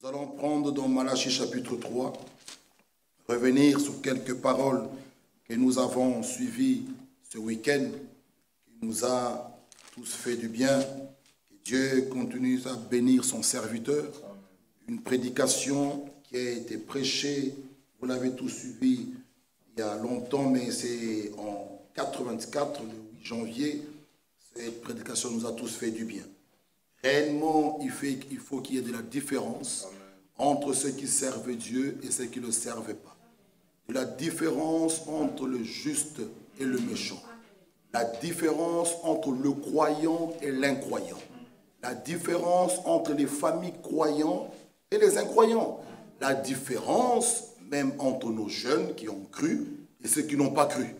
Nous allons prendre dans Malachie chapitre 3, revenir sur quelques paroles que nous avons suivies ce week-end, qui nous a tous fait du bien. Que Dieu continue à bénir son serviteur. Une prédication qui a été prêchée, vous l'avez tous suivi il y a longtemps, mais c'est en 84, le 8 janvier. Cette prédication nous a tous fait du bien. Réellement, il faut qu'il y ait de la différence entre ceux qui servent Dieu et ceux qui ne le servent pas. De la différence entre le juste et le méchant. La différence entre le croyant et l'incroyant. La différence entre les familles croyantes et les incroyants. La différence même entre nos jeunes qui ont cru et ceux qui n'ont pas cru.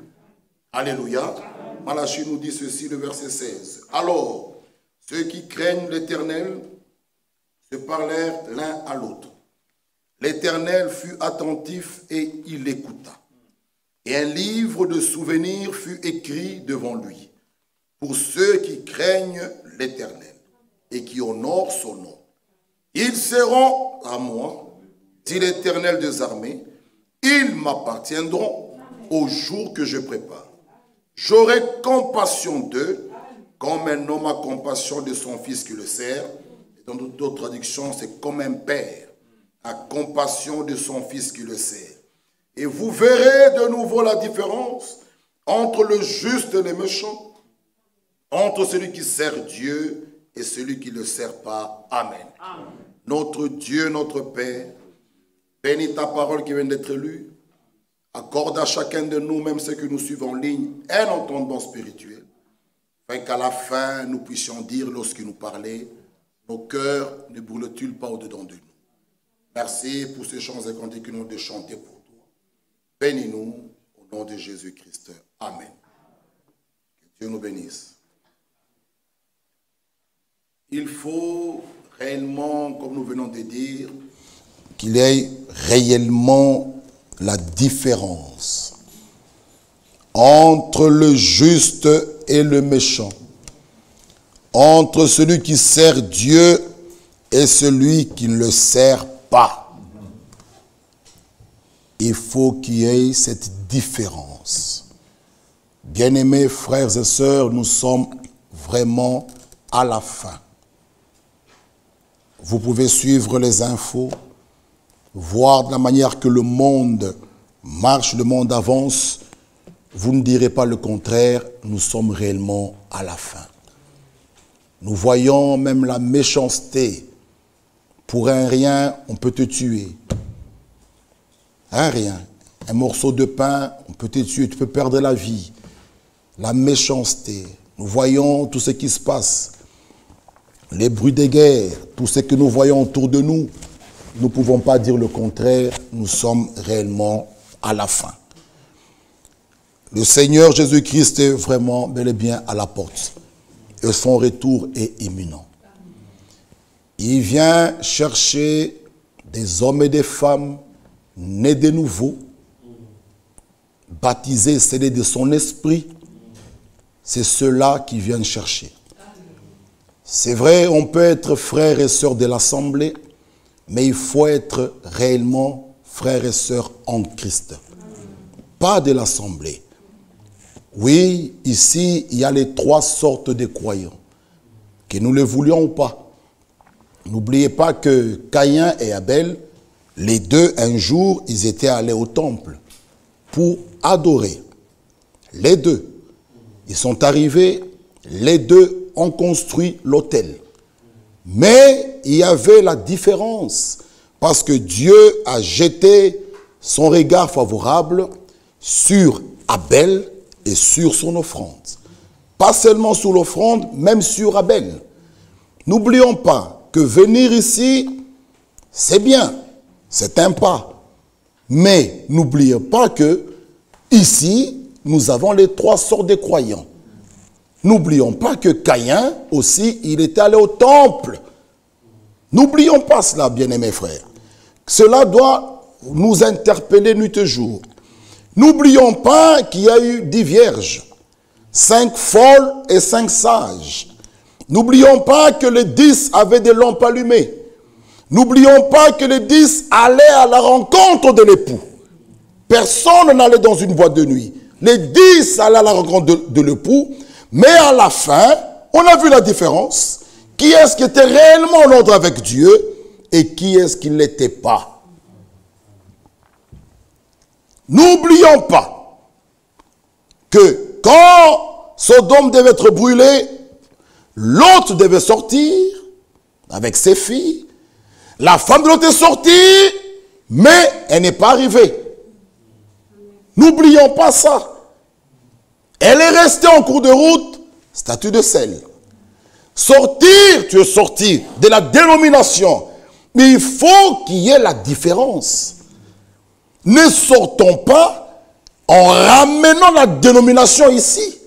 Alléluia. Malachie nous dit ceci, le verset 16. Alors, ceux qui craignent l'Éternel se parlèrent l'un à l'autre. L'Éternel fut attentif et il écouta. Et un livre de souvenirs fut écrit devant lui pour ceux qui craignent l'Éternel et qui honorent son nom. Ils seront à moi, dit l'Éternel des armées, ils m'appartiendront au jour que je prépare. J'aurai compassion d'eux, comme un homme a compassion de son fils qui le sert. Dans d'autres traductions, c'est comme un père a compassion de son fils qui le sert. Et vous verrez de nouveau la différence entre le juste et le méchant, entre celui qui sert Dieu et celui qui ne le sert pas. Amen. Amen. Notre Dieu, notre Père, bénis ta parole qui vient d'être lue. Accorde à chacun de nous, même ceux que nous suivons en ligne, un entendement spirituel, afin qu'à la fin, nous puissions dire, lorsqu'il nous parlait, nos cœurs ne brûlent-ils pas au-dedans de nous. Merci pour ces chants et cantiques que nous avons de chanter pour toi. Bénis-nous au nom de Jésus-Christ. Amen. Que Dieu nous bénisse. Il faut réellement, comme nous venons de dire, qu'il y ait réellement la différence entre le juste et le méchant, entre celui qui sert Dieu et celui qui ne le sert pas. Il faut qu'il y ait cette différence. Bien-aimés frères et sœurs, nous sommes vraiment à la fin. Vous pouvez suivre les infos, voir de la manière que le monde marche, le monde avance. Vous ne direz pas le contraire, nous sommes réellement à la fin. Nous voyons même la méchanceté. Pour un rien, on peut te tuer. Un rien. Un morceau de pain, on peut te tuer, tu peux perdre la vie. La méchanceté. Nous voyons tout ce qui se passe. Les bruits des guerres, tout ce que nous voyons autour de nous. Nous ne pouvons pas dire le contraire, nous sommes réellement à la fin. Le Seigneur Jésus-Christ est vraiment bel et bien à la porte. Et son retour est imminent. Il vient chercher des hommes et des femmes nés de nouveau, baptisés, scellés de son esprit. C'est ceux-là qui viennent chercher. C'est vrai, on peut être frère et sœur de l'Assemblée, mais il faut être réellement frères et sœurs en Christ. Pas de l'Assemblée. Oui, ici, il y a les trois sortes de croyants. Que nous le voulions ou pas. N'oubliez pas que Caïn et Abel, les deux, un jour, ils étaient allés au temple pour adorer. Les deux. Ils sont arrivés, les deux ont construit l'autel. Mais il y avait la différence, parce que Dieu a jeté son regard favorable sur Abel et sur son offrande. Pas seulement sur l'offrande, même sur Abel. N'oublions pas que venir ici, c'est bien, c'est un pas. Mais n'oubliez pas que ici, nous avons les trois sortes de croyants. N'oublions pas que Caïn aussi, il était allé au temple. N'oublions pas cela, bien-aimés frères. Cela doit nous interpeller nuit et jour. N'oublions pas qu'il y a eu 10 vierges, 5 folles et 5 sages. N'oublions pas que les 10 avaient des lampes allumées. N'oublions pas que les 10 allaient à la rencontre de l'époux. Personne n'allait dans une boîte de nuit. Les 10 allaient à la rencontre de l'époux, mais à la fin, on a vu la différence. Qui est-ce qui était réellement en ordre avec Dieu et qui est-ce qui ne l'était pas? N'oublions pas que quand Sodome devait être brûlé, l'autre devait sortir avec ses filles. La femme de l'autre est sortie, mais elle n'est pas arrivée. N'oublions pas ça. Elle est restée en cours de route, statut de sel. Sortir, tu es sorti de la dénomination. Mais il faut qu'il y ait la différence. Ne sortons pas en ramenant la dénomination ici.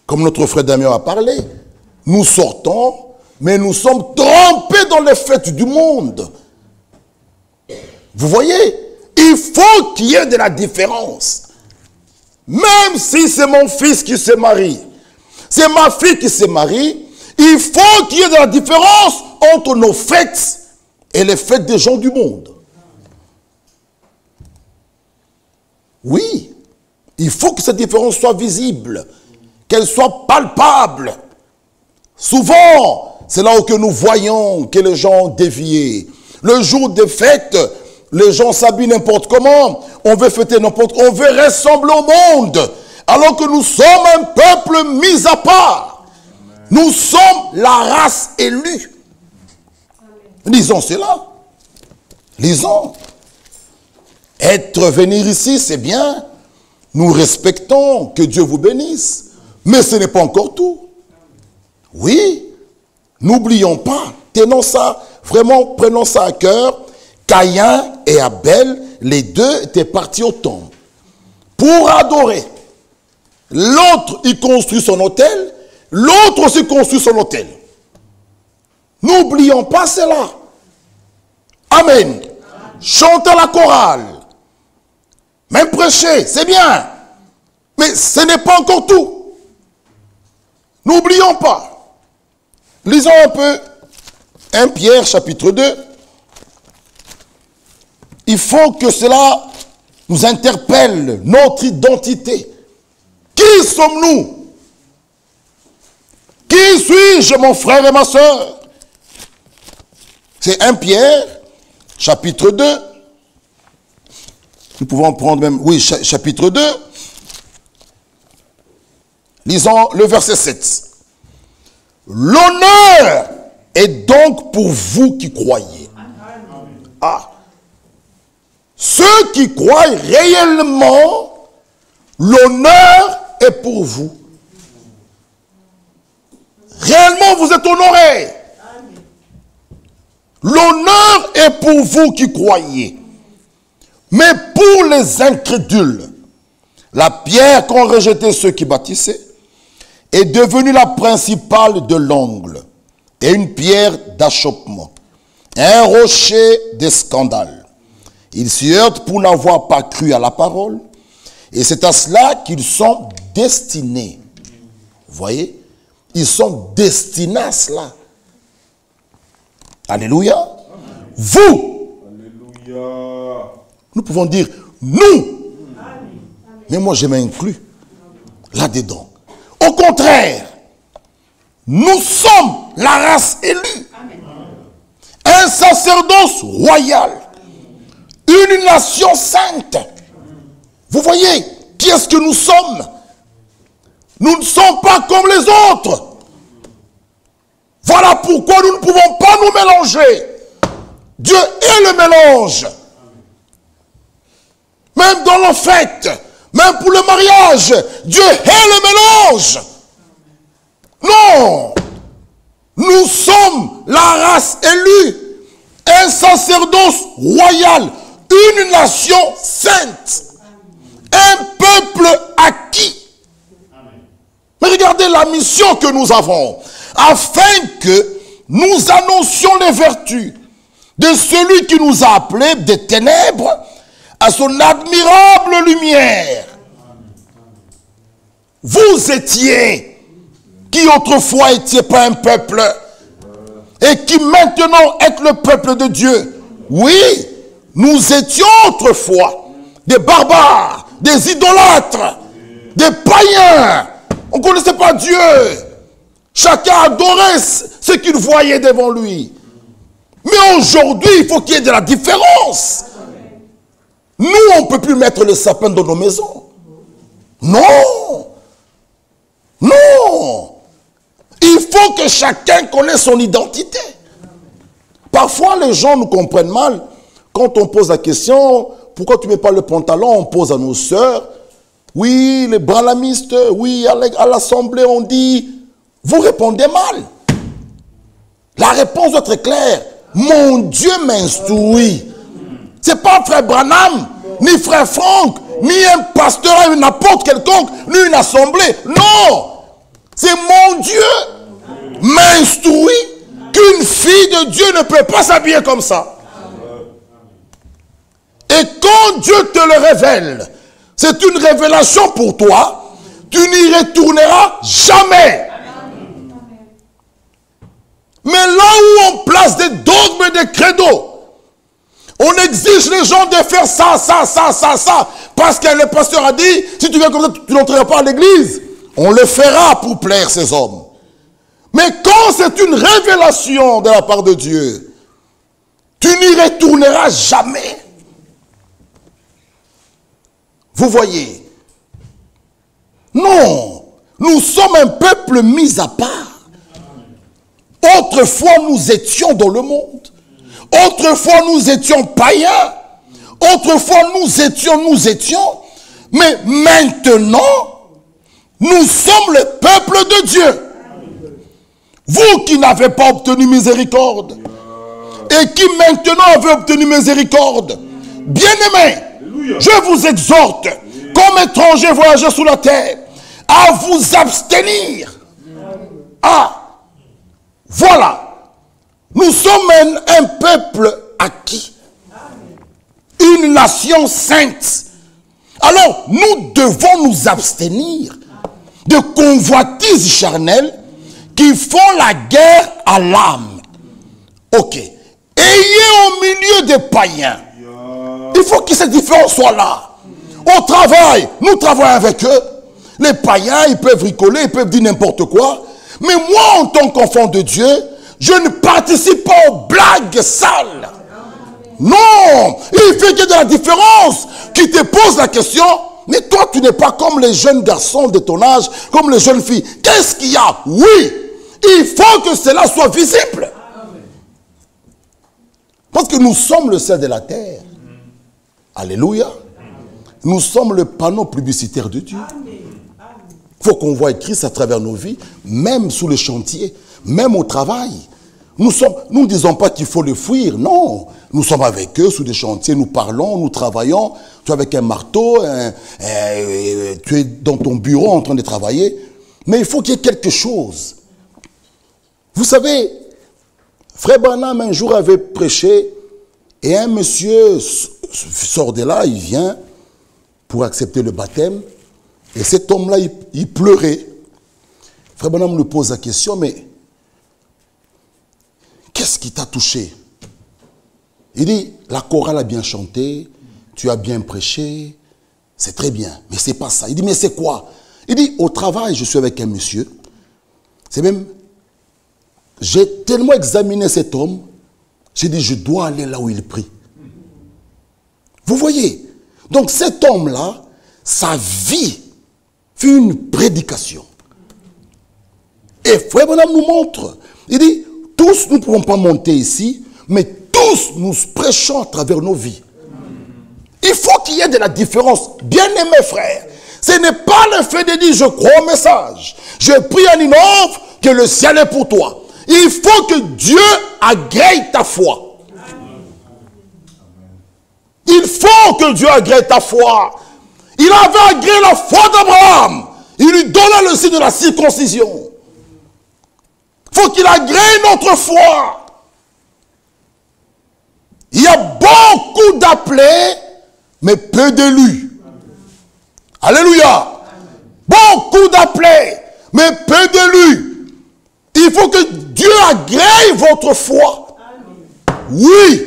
Comme notre frère Damien a parlé, nous sortons, mais nous sommes trompés dans les fêtes du monde. Vous voyez, il faut qu'il y ait de la différence. Même si c'est mon fils qui se marie, c'est ma fille qui se marie, il faut qu'il y ait de la différence entre nos fêtes et les fêtes des gens du monde. Oui, il faut que cette différence soit visible, qu'elle soit palpable. Souvent, c'est là où que nous voyons que les gens ont dévié. Le jour des fêtes, les gens s'habillent n'importe comment, on veut fêter n'importe comment, on veut ressembler au monde, alors que nous sommes un peuple mis à part. Amen. Nous sommes la race élue. Amen. Lisons cela. Lisons. Venir ici, c'est bien. Nous respectons, que Dieu vous bénisse. Mais ce n'est pas encore tout. Oui, n'oublions pas, tenons ça, vraiment prenons ça à cœur. Caïn et Abel, les deux étaient partis au temple pour adorer. L'autre, il construit son autel, l'autre aussi construit son autel. N'oublions pas cela. Amen. Chantez la chorale. Même prêcher, c'est bien. Mais ce n'est pas encore tout. N'oublions pas. Lisons un peu 1 Pierre chapitre 2. Il faut que cela nous interpelle, notre identité. Qui sommes-nous? Qui suis-je, mon frère et ma soeur? C'est 1 Pierre, chapitre 2. Nous pouvons prendre même, oui, chapitre 2. Lisons le verset 7. L'honneur est donc pour vous qui croyez. Ah. Ceux qui croient réellement, l'honneur est pour vous. Réellement, vous êtes honorés. L'honneur est pour vous qui croyez. Mais pour les incrédules, la pierre qu'ont rejeté ceux qui bâtissaient est devenue la principale de l'angle et une pierre d'achoppement, un rocher de scandale. Ils s'y heurtent pour n'avoir pas cru à la parole, et c'est à cela qu'ils sont destinés. Vous voyez? Ils sont destinés à cela. Alléluia. Amen. Vous. Alléluia. Nous pouvons dire nous. Amen. Mais moi je m'inclus là-dedans. Au contraire, nous sommes la race élue. Amen. Un sacerdoce royal. Une nation sainte. Vous voyez, qui est-ce que nous sommes? Nous ne sommes pas comme les autres. Voilà pourquoi nous ne pouvons pas nous mélanger. Dieu est le mélange. Même dans nos fêtes, même pour le mariage, Dieu est le mélange. Non. Nous sommes la race élue, un sacerdoce royal, une nation sainte, un peuple acquis. Mais regardez la mission que nous avons, afin que nous annoncions les vertus de celui qui nous a appelés des ténèbres à son admirable lumière. Vous étiez, qui autrefois étiez pas un peuple, et qui maintenant est le peuple de Dieu. Oui, nous étions autrefois des barbares, des idolâtres, des païens. On ne connaissait pas Dieu. Chacun adorait ce qu'il voyait devant lui. Mais aujourd'hui, il faut qu'il y ait de la différence. Nous, on ne peut plus mettre le sapin dans nos maisons. Non. Non. Il faut que chacun connaisse son identité. Parfois, les gens nous comprennent mal. Quand on pose la question, pourquoi tu ne mets pas le pantalon, on pose à nos sœurs. Oui, les branlamistes, oui, à l'assemblée, on dit, vous répondez mal. La réponse doit être claire. Mon Dieu m'instruit. Ce n'est pas frère Branham, ni frère Franck, ni un pasteur, n'importe quelconque, ni une assemblée. Non. C'est mon Dieu m'instruit qu'une fille de Dieu ne peut pas s'habiller comme ça. Et quand Dieu te le révèle, c'est une révélation pour toi, tu n'y retourneras jamais. Mais là où on place des dogmes et des credos, on exige les gens de faire ça, parce que le pasteur a dit, si tu viens comme ça, tu n'entreras pas à l'église. On le fera pour plaire ces hommes. Mais quand c'est une révélation de la part de Dieu, tu n'y retourneras jamais. Vous voyez? Non, nous sommes un peuple mis à part. Autrefois, nous étions dans le monde. Autrefois, nous étions païens. Autrefois, nous étions. Mais maintenant, nous sommes le peuple de Dieu. Vous qui n'avez pas obtenu miséricorde et qui maintenant avez obtenu miséricorde, bien-aimés, je vous exhorte, comme étrangers voyageurs sous la terre, à vous abstenir. Ah, voilà. Nous sommes un peuple acquis. Une nation sainte. Alors, nous devons nous abstenir de convoitises charnelles qui font la guerre à l'âme. Ok. Ayez au milieu des païens. Il faut que cette différence soit là. Au travail, nous travaillons avec eux. Les païens, ils peuvent rigoler, ils peuvent dire n'importe quoi. Mais moi, en tant qu'enfant de Dieu, je ne participe pas aux blagues sales. Non, il fait qu'il y ait de la différence. Qui te pose la question, mais toi, tu n'es pas comme les jeunes garçons de ton âge, comme les jeunes filles. Qu'est-ce qu'il y a? Oui, il faut que cela soit visible. Parce que nous sommes le sel de la terre. Alléluia. Nous sommes le panneau publicitaire de Dieu. Il faut qu'on voie Christ à travers nos vies, même sous le chantier, même au travail. Nous ne disons pas qu'il faut le fuir, non. Nous sommes avec eux sous des chantiers, nous parlons, nous travaillons. Tu es avec un marteau, tu es dans ton bureau en train de travailler. Mais il faut qu'il y ait quelque chose. Vous savez, Frère Branham un jour avait prêché et un monsieur sort de là, il vient pour accepter le baptême. Et cet homme-là, il pleurait. Frère Branham lui pose la question, mais qu'est-ce qui t'a touché? Il dit, la chorale a bien chanté, tu as bien prêché, c'est très bien, mais c'est pas ça. Il dit, mais c'est quoi? Il dit, au travail, je suis avec un monsieur. C'est même, j'ai tellement examiné cet homme, j'ai dit, je dois aller là où il prie. Vous voyez? Donc cet homme-là, sa vie fut une prédication. Et Frère Branham nous montre, il dit, tous nous ne pouvons pas monter ici, mais tous nous prêchons à travers nos vies. Il faut qu'il y ait de la différence. Bien-aimés frères, ce n'est pas le fait de dire je crois au message. Je prie à Ninove que le ciel est pour toi. Il faut que Dieu agrée ta foi. Il faut que Dieu agrée ta foi. Il avait agréé la foi d'Abraham. Il lui donna le signe de la circoncision. Il faut qu'il agrée notre foi. Il y a beaucoup d'appelés, mais peu d'élus. Alléluia. Beaucoup d'appelés, mais peu d'élus. Il faut que Dieu agrée votre foi. Oui.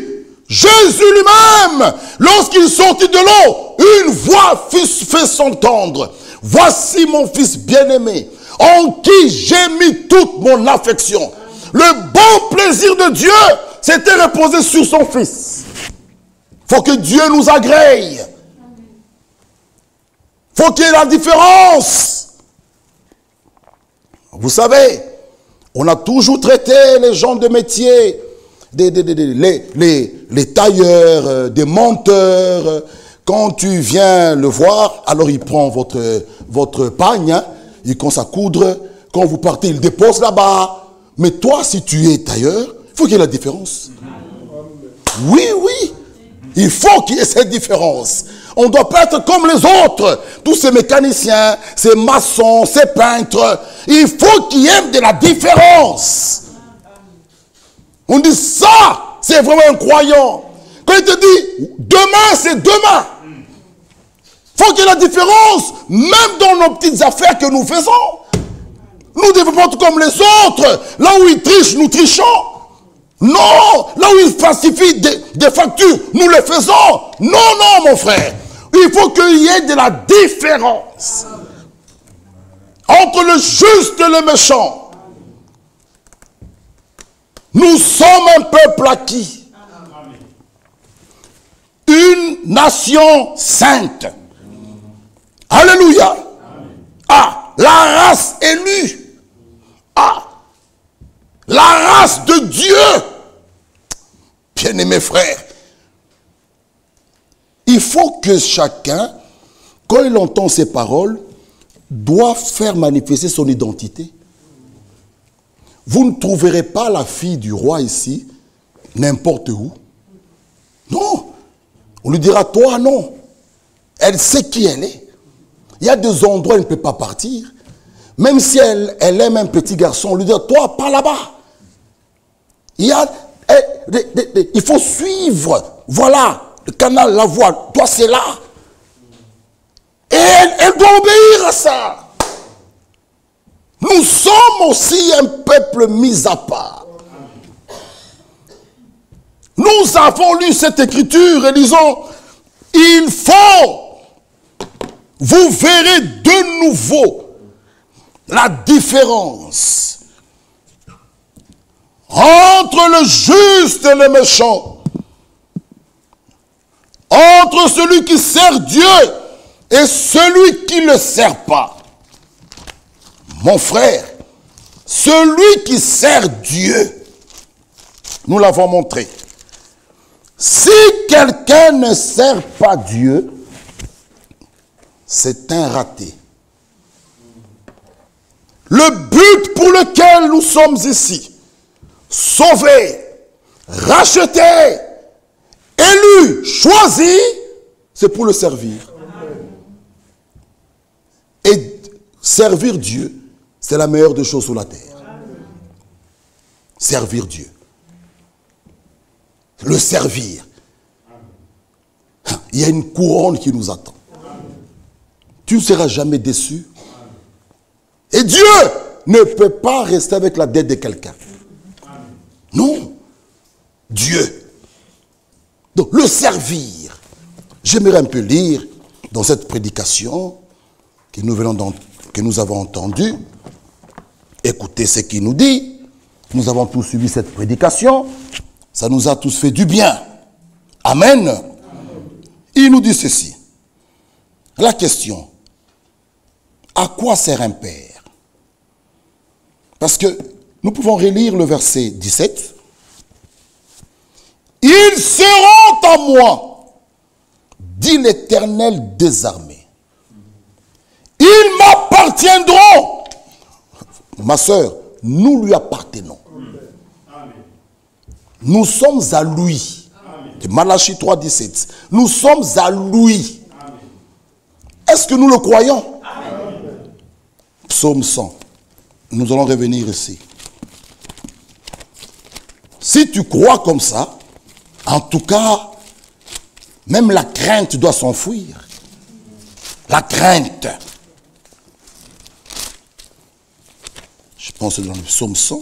Jésus lui-même, lorsqu'il sortit de l'eau, une voix fait s'entendre. Voici mon fils bien-aimé, en qui j'ai mis toute mon affection. Le bon plaisir de Dieu s'était reposé sur son fils. Il faut que Dieu nous agrée. Il faut qu'il y ait la différence. Vous savez, on a toujours traité les gens de métier, les tailleurs, des monteurs. Quand tu viens le voir, alors il prend votre pagne, hein, il commence à coudre. Quand vous partez, il dépose là-bas. Mais toi, si tu es tailleur, il faut qu'il y ait la différence. Oui, oui. Il faut qu'il y ait cette différence. On ne doit pas être comme les autres. Tous ces mécaniciens, ces maçons, ces peintres. Il faut qu'il y ait de la différence. On dit ça, c'est vraiment un croyant. Quand il te dit, demain, c'est demain. Il faut qu'il y ait la différence, même dans nos petites affaires que nous faisons. Nous ne devons pas être comme les autres. Là où ils trichent, nous trichons. Non, là où ils falsifient des factures, nous les faisons. Non, non, mon frère. Il faut qu'il y ait de la différence entre le juste et le méchant. Nous sommes un peuple acquis. Une nation sainte. Alléluia. Ah, la race élue. Ah, la race de Dieu. Bien-aimés frères, il faut que chacun, quand il entend ces paroles, doit faire manifester son identité. Vous ne trouverez pas la fille du roi ici, n'importe où. Non. On lui dira, toi, non. Elle sait qui elle est. Il y a des endroits où elle ne peut pas partir. Même si elle aime un petit garçon, on lui dit, toi, pas là-bas. Il faut suivre. Voilà, le canal, la voie. Toi, c'est là. Et elle doit obéir à ça. Nous sommes aussi un peuple mis à part. Nous avons lu cette écriture et disons, il faut, vous verrez de nouveau la différence entre le juste et le méchant, entre celui qui sert Dieu et celui qui ne le sert pas. Mon frère, celui qui sert Dieu, nous l'avons montré. Si quelqu'un ne sert pas Dieu, c'est un raté. Le but pour lequel nous sommes ici, sauvés, rachetés, élus, choisis, c'est pour le servir. Et servir Dieu, c'est la meilleure des choses sur la terre. Servir Dieu. Le servir. Il y a une couronne qui nous attend. Tu ne seras jamais déçu. Et Dieu ne peut pas rester avec la dette de quelqu'un. Non. Dieu. Donc, le servir. J'aimerais un peu lire dans cette prédication que nous avons entendue. Écoutez ce qu'il nous dit. Nous avons tous suivi cette prédication. Ça nous a tous fait du bien. Amen. Amen. Il nous dit ceci. La question. À quoi sert un père? Parce que nous pouvons relire le verset 17. Ils seront à moi, dit l'Éternel des armées. Ils m'appartiendront. Ma sœur, nous lui appartenons. Nous sommes à lui. De Malachie 3, 17. Nous sommes à lui. Est-ce que nous le croyons? Amen. Psaume 100. Nous allons revenir ici. Si tu crois comme ça, en tout cas, même la crainte doit s'enfuir. La crainte. Je Non, c'est dans le psaume 100.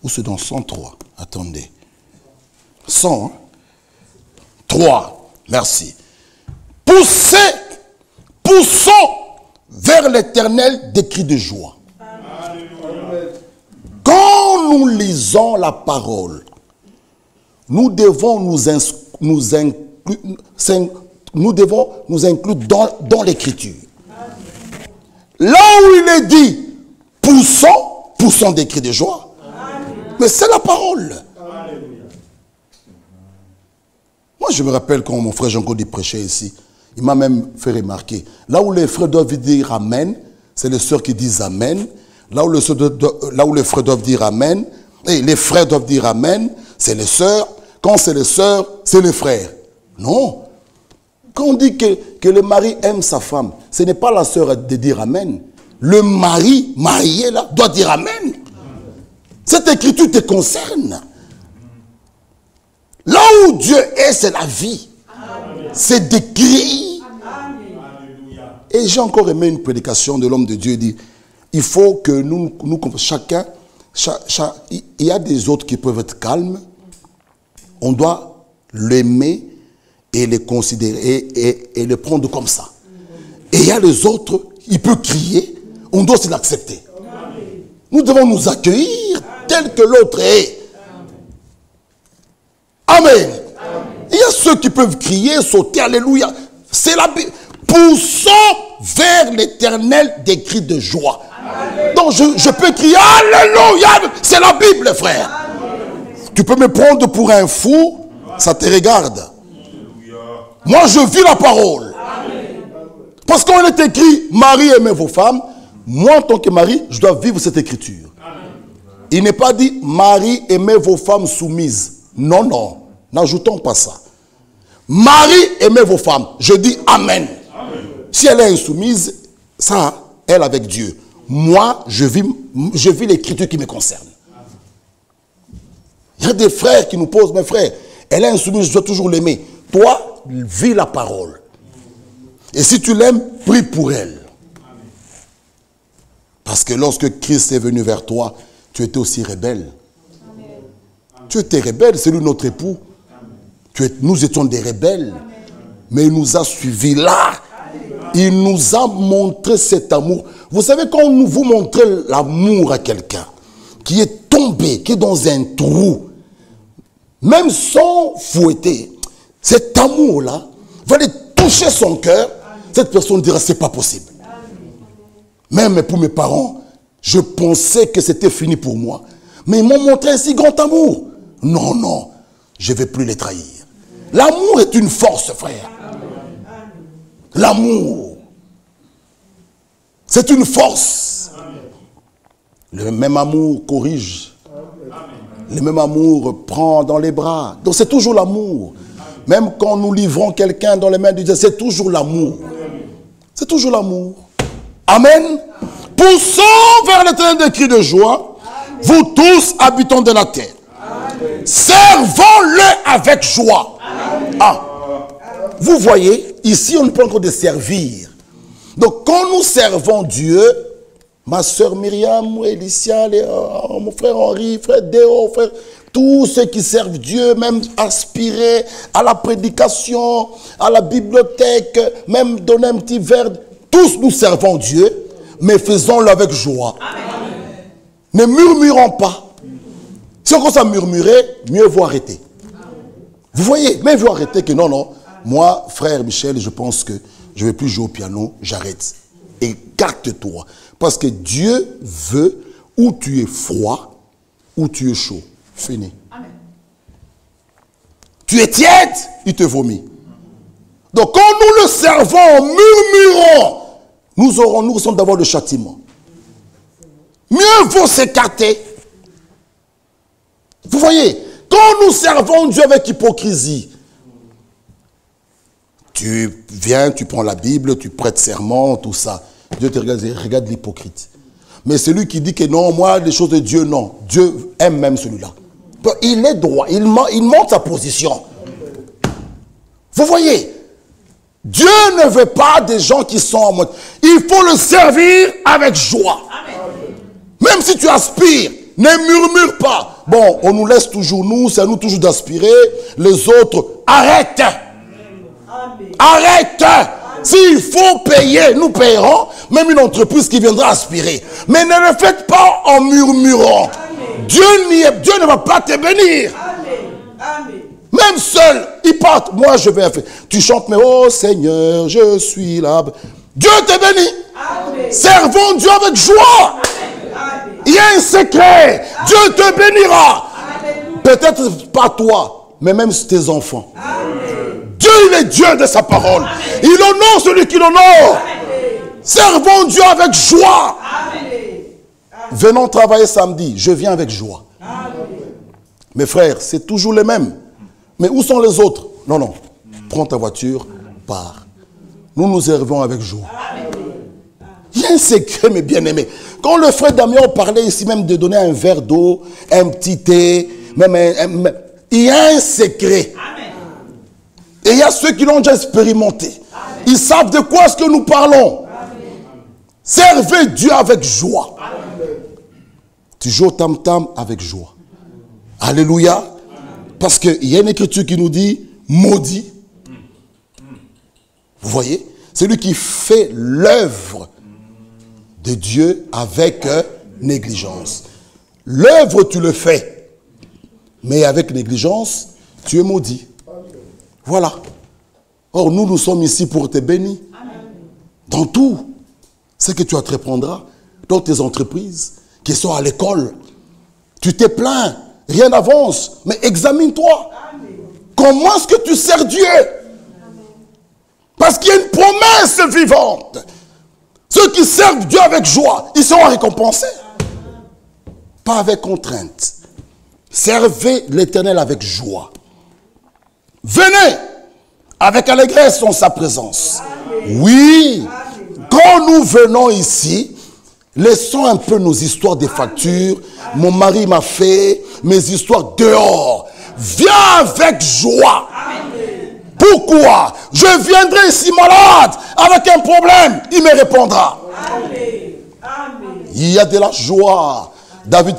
Ou c'est dans 103? Attendez. 100, hein? 3. Merci. Poussons vers l'Éternel des cris de joie. Quand nous lisons la parole, nous devons nous inclure dans l'écriture. Là où il est dit, poussons des cris de joie. Mais c'est la parole. Moi, je me rappelle quand mon frère Jean-Claude prêchait ici, il m'a même fait remarquer, là où les frères doivent dire Amen, c'est les sœurs qui disent Amen. Là où les frères doivent dire Amen, et les frères doivent dire Amen, c'est les sœurs. Quand c'est les sœurs, c'est les frères. Non. Quand on dit que le mari aime sa femme, ce n'est pas la sœur de dire Amen. Le mari marié là doit dire Amen. Cette écriture te concerne. Là où Dieu est, c'est la vie. C'est décrit. Et j'ai encore aimé une prédication de l'homme de Dieu. Il dit, il faut que nous chacun, il y a des autres qui peuvent être calmes. On doit l'aimer et les considérer et le prendre comme ça. Et il y a les autres, il peut crier, on doit aussi l'accepter. Nous devons nous accueillir tel que l'autre est. Amen. Il y a ceux qui peuvent crier, sauter, alléluia. C'est la Bible. Poussons vers l'Éternel des cris de joie. Amen. Donc je peux crier, alléluia. C'est la Bible, frère. Amen. Tu peux me prendre pour un fou, ça te regarde. Alléluia. Moi, je vis la parole. Amen. Parce qu'on est écrit, Marie, aimez vos femmes. Moi, en tant que mari, je dois vivre cette écriture. Amen. Il n'est pas dit, Marie, aimez vos femmes soumises. Non, non. N'ajoutons pas ça. Marie, aimez vos femmes. Je dis Amen. Amen. Si elle est insoumise, ça, elle avec Dieu. Moi, je vis l'écriture qui me concerne. Amen. Il y a des frères qui nous posent, mes frères, elle est insoumise, je dois toujours l'aimer. Toi, vis la parole. Et si tu l'aimes, prie pour elle. Amen. Parce que lorsque Christ est venu vers toi, tu étais aussi rebelle. Amen. Tu étais rebelle, c'est lui notre époux. Nous étions des rebelles. Amen. Mais il nous a suivis là. Amen. Il nous a montré cet amour. Vous savez, quand vous montrez l'amour à quelqu'un qui est tombé, qui est dans un trou, même sans fouetter, cet amour-là va aller toucher son cœur. Cette personne dira, c'est pas possible. Amen. Même pour mes parents, je pensais que c'était fini pour moi. Mais ils m'ont montré un si grand amour. Non, non, je ne vais plus les trahir. L'amour est une force, frère. L'amour, c'est une force. Le même amour corrige. Le même amour prend dans les bras. Donc c'est toujours l'amour. Même quand nous livrons quelqu'un dans les mains de Dieu, c'est toujours l'amour. C'est toujours l'amour. Amen. Poussons vers l'Éternel des cris de joie, vous tous habitants de la terre. Servons-le avec joie. Ah. Vous voyez, ici on ne peut encore de servir. Donc quand nous servons Dieu, ma soeur Myriam, Elicia, mon frère Henri, frère Déo, frère, tous ceux qui servent Dieu, même aspirer à la prédication, à la bibliothèque, même donner un petit verre, tous nous servons Dieu, mais faisons-le avec joie. Amen. Ne murmurons pas. Si on commence à murmurer, mieux vaut arrêter. Vous voyez, mais il faut arrêter que non, non. Moi, frère Michel, je pense que je ne vais plus jouer au piano, j'arrête. Écarte-toi. Parce que Dieu veut où tu es froid, où tu es chaud. Fini. Amen. Tu es tiède, il te vomit. Donc quand nous le servons en murmurant, nous risquons d'avoir le châtiment. Mieux vaut s'écarter. Vous voyez, quand nous servons Dieu avec hypocrisie, tu viens, tu prends la Bible, tu prêtes serment, tout ça. Dieu te regarde l'hypocrite. Mais celui qui dit que non, moi, les choses de Dieu, non. Dieu aime même celui-là. Il est droit, il monte sa position. Vous voyez, Dieu ne veut pas des gens qui sont en mode. Il faut le servir avec joie. Même si tu aspires, ne murmure pas. Bon, on nous laisse toujours nous, c'est à nous toujours d'aspirer. Les autres, arrête. Arrête. S'il faut payer, nous payerons. Même une entreprise qui viendra aspirer. Mais ne le faites pas en murmurant. Dieu ne va pas te bénir. Même seul, il part. Moi, je vais faire. Tu chantes, mais oh Seigneur, je suis là. Dieu te bénit. Servons Dieu avec joie. Il y a un secret. Dieu te bénira. Peut-être pas toi, mais même tes enfants. Dieu, il est Dieu de sa parole. Il honore celui qui l'honore. Servons Dieu avec joie. Venons travailler samedi. Je viens avec joie. Mes frères, c'est toujours les mêmes. Mais où sont les autres? Non, non. Prends ta voiture, pars. Nous nous servons avec joie. Il y a un secret, mes bien-aimés. Quand le frère Damien parlait ici même de donner un verre d'eau, un petit thé, il y a un secret. Et il y a ceux qui l'ont déjà expérimenté. Ils savent de quoi est-ce que nous parlons. Servez Dieu avec joie. Tu joues au tam-tam avec joie. Alléluia. Parce qu'il y a une écriture qui nous dit maudit. Vous voyez? Celui qui fait l'œuvre de Dieu avec négligence. L'œuvre, tu le fais. Mais avec négligence, tu es maudit. Voilà. Or, nous sommes ici pour te bénir. Dans tout. Ce que tu entreprendras dans tes entreprises, qui sont à l'école. Tu t'es plaint. Rien n'avance. Mais examine-toi. Comment est-ce que tu sers Dieu? Parce qu'il y a une promesse vivante. Ceux qui servent Dieu avec joie, ils seront récompensés. Pas avec contrainte. Servez l'Éternel avec joie. Venez avec allégresse en sa présence. Oui. Quand nous venons ici, laissons un peu nos histoires des factures. Mon mari m'a fait mes histoires dehors. Viens avec joie. Pourquoi? Je viendrai ici malade avec un problème. Il me répondra. Il y a de la joie. David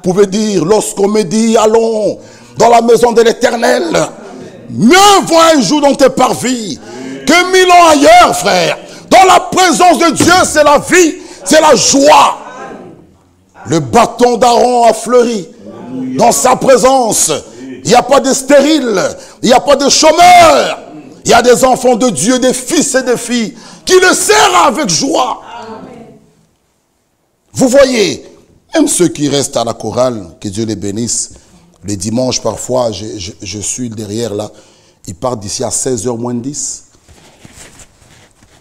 pouvait dire, lorsqu'on me dit, allons dans la maison de l'Éternel, mieux vaut un jour dans tes parvis que 1000 ans ailleurs, frère. Dans la présence de Dieu, c'est la vie, c'est la joie. Le bâton d'Aaron a fleuri. Dans sa présence, il n'y a pas de stériles, il n'y a pas de chômeurs. Il y a des enfants de Dieu, des fils et des filles, qui le servent avec joie. Vous voyez, même ceux qui restent à la chorale, que Dieu les bénisse, les dimanches parfois, je suis derrière là, ils partent d'ici à 16h moins 10.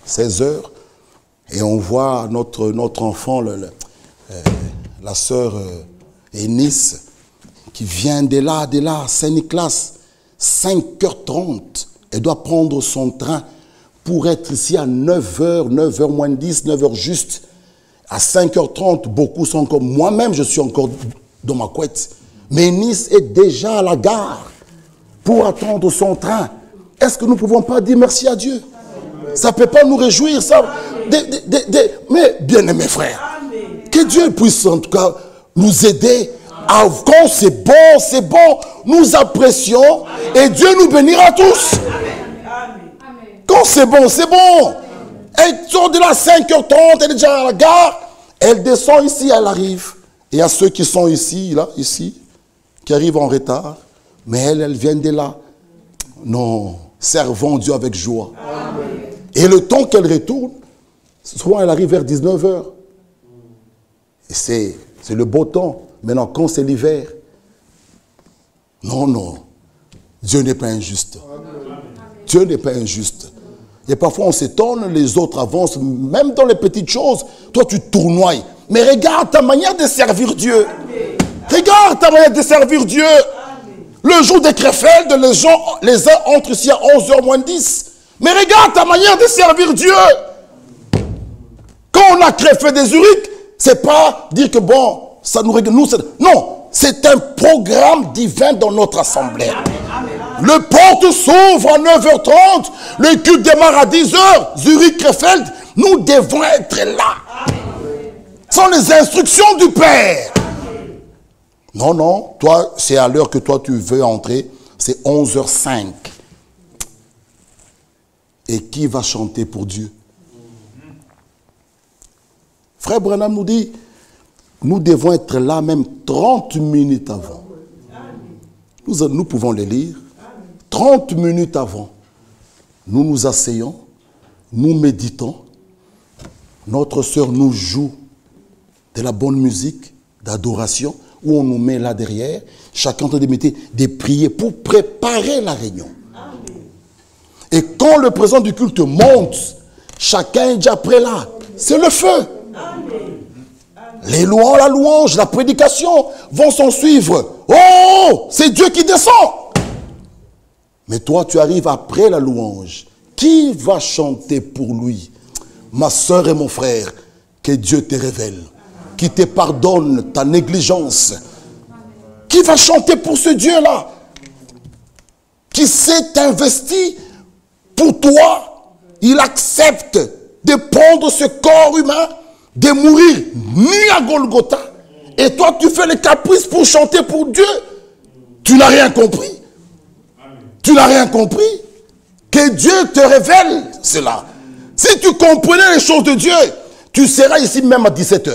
16h, et on voit notre enfant, la sœur Eunice, qui vient de là, Saint-Nicolas, 5h30. Elle doit prendre son train pour être ici à 9h, 9h moins 10, 9h juste. À 5h30, beaucoup sont encore... Moi-même, je suis encore dans ma couette. Mais Nice est déjà à la gare pour attendre son train. Est-ce que nous ne pouvons pas dire merci à Dieu? Ça ne peut pas nous réjouir, ça. Mais, bien-aimés frères, que Dieu puisse en tout cas nous aider. Quand c'est bon, nous apprécions et Dieu nous bénira tous. Quand c'est bon, c'est bon. Elle sort de là 5h30, elle est déjà à la gare. Elle descend ici, elle arrive. Et il y a ceux qui sont ici, là, ici, qui arrivent en retard. Mais elle vient de là. Non, servons Dieu avec joie. Et le temps qu'elle retourne, souvent elle arrive vers 19h. Et c'est le beau temps. Maintenant, quand c'est l'hiver, non, Dieu n'est pas injuste. Dieu n'est pas injuste. Et parfois on s'étonne, les autres avancent, même dans les petites choses. Toi tu tournoies. Mais regarde ta manière de servir Dieu. Regarde ta manière de servir Dieu. Le jour des Krefeld, les uns entrent ici à 11h moins 10. Mais regarde ta manière de servir Dieu. Quand on a Krefeld des Zurich, c'est pas dire que bon, ça nous regarde. Non, c'est un programme divin dans notre assemblée. Le porte s'ouvre à 9h30. Le culte démarre à 10h. Zurich, Krefeld. Nous devons être là. Ce sont les instructions du Père. Non, non. Toi, c'est à l'heure que toi tu veux entrer. C'est 11h05. Et qui va chanter pour Dieu? Frère Branham nous dit, nous devons être là même 30 minutes avant. Nous pouvons les lire. 30 minutes avant. Nous nous asseyons, nous méditons. Notre sœur nous joue de la bonne musique d'adoration où on nous met là derrière. Chacun doit mettre des prières pour préparer la réunion. Et quand le président du culte monte, chacun est déjà prêt là. C'est le feu. Les louanges, la louange, la prédication vont s'en suivre. Oh, c'est Dieu qui descend. Mais toi, tu arrives après la louange. Qui va chanter pour lui? Ma soeur et mon frère, que Dieu te révèle, qui te pardonne ta négligence. Qui va chanter pour ce Dieu-là? Qui s'est investi pour toi. Il accepte de prendre ce corps humain, de mourir nu à Golgotha. Et toi, tu fais les caprices pour chanter pour Dieu. Tu n'as rien compris. Tu n'as rien compris. Que Dieu te révèle cela. Si tu comprenais les choses de Dieu, tu seras ici même à 17h.